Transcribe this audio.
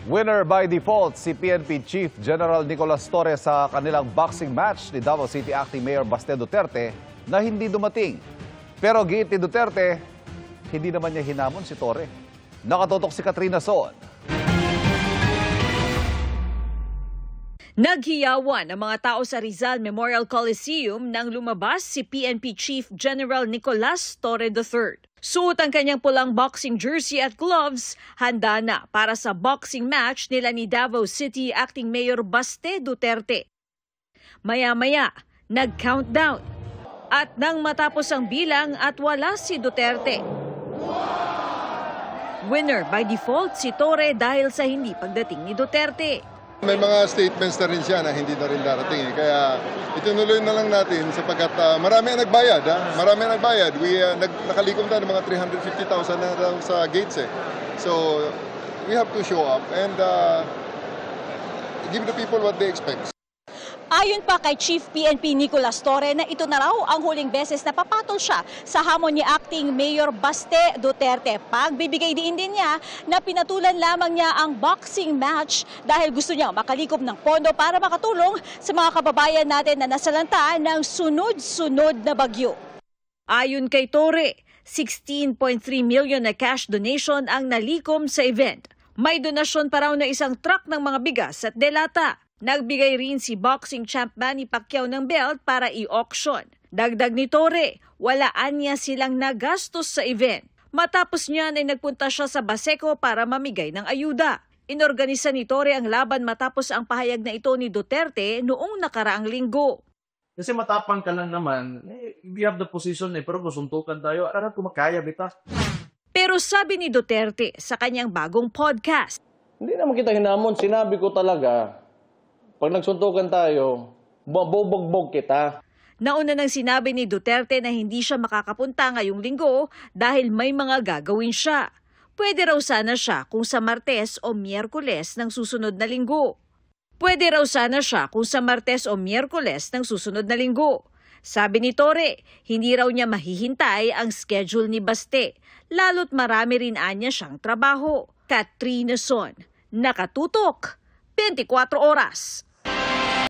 Winner by default si PNP Chief General Nicolas Torre sa kanilang boxing match ni Davao City Acting Mayor Baste Duterte na hindi dumating. Pero giit ni Duterte, hindi naman niya hinamon si Torre. Nakatutok si Katrina Son. Naghiyawan ang mga tao sa Rizal Memorial Coliseum nang lumabas si PNP Chief General Nicolas Torre III. Suot ang kanyang pulang boxing jersey at gloves, handa na para sa boxing match nila ni Davao City Acting Mayor Baste Duterte. Maya-maya, nag-countdown. At nang matapos ang bilang at wala si Duterte. Winner by default si Torre dahil sa hindi pagdating ni Duterte. May mga statements na rin siya na hindi na rin darating. Kaya itunuloy na lang natin sapagkat marami ang nagbayad. Marami ang nagbayad. Nakalikom tayo ng mga 350,000 na lang sa gates. So we have to show up and give the people what they expect. Ayon pa kay Chief PNP Nicolas Torre na ito na raw ang huling beses na papatol siya sa hamon ni Acting Mayor Baste Duterte. Pagbibigay din niya na pinatulan lamang niya ang boxing match dahil gusto niya makalikom ng pondo para makatulong sa mga kababayan natin na nasalanta ng sunod-sunod na bagyo. Ayon kay Torre, 16.3 million na cash donation ang nalikom sa event. May donasyon pa raw na isang truck ng mga bigas at delata. Nagbigay rin si boxing champ Manny Pacquiao ng belt para i-auction. Dagdag ni Torre, walaan niya silang nagastos sa event. Matapos niyan ay nagpunta siya sa Baseco para mamigay ng ayuda. Inorganisa ni Torre ang laban matapos ang pahayag na ito ni Duterte noong nakaraang linggo. Kasi matapang ka lang naman, we have the position pero kusuntukan tayo, kumakaya bita. Pero sabi ni Duterte sa kanyang bagong podcast, hindi naman kita hinamon, sinabi ko talaga, pag nagsuntukan tayo, bobogbog kita. Nauna nang sinabi ni Duterte na hindi siya makakapunta ngayong linggo dahil may mga gagawin siya. Pwede raw sana siya kung sa Martes o Miyerkules ng susunod na linggo. Sabi ni Torre, hindi raw niya mahihintay ang schedule ni Baste, lalo't marami rin anya siyang trabaho. Katrina Son, nakatutok, 24 oras.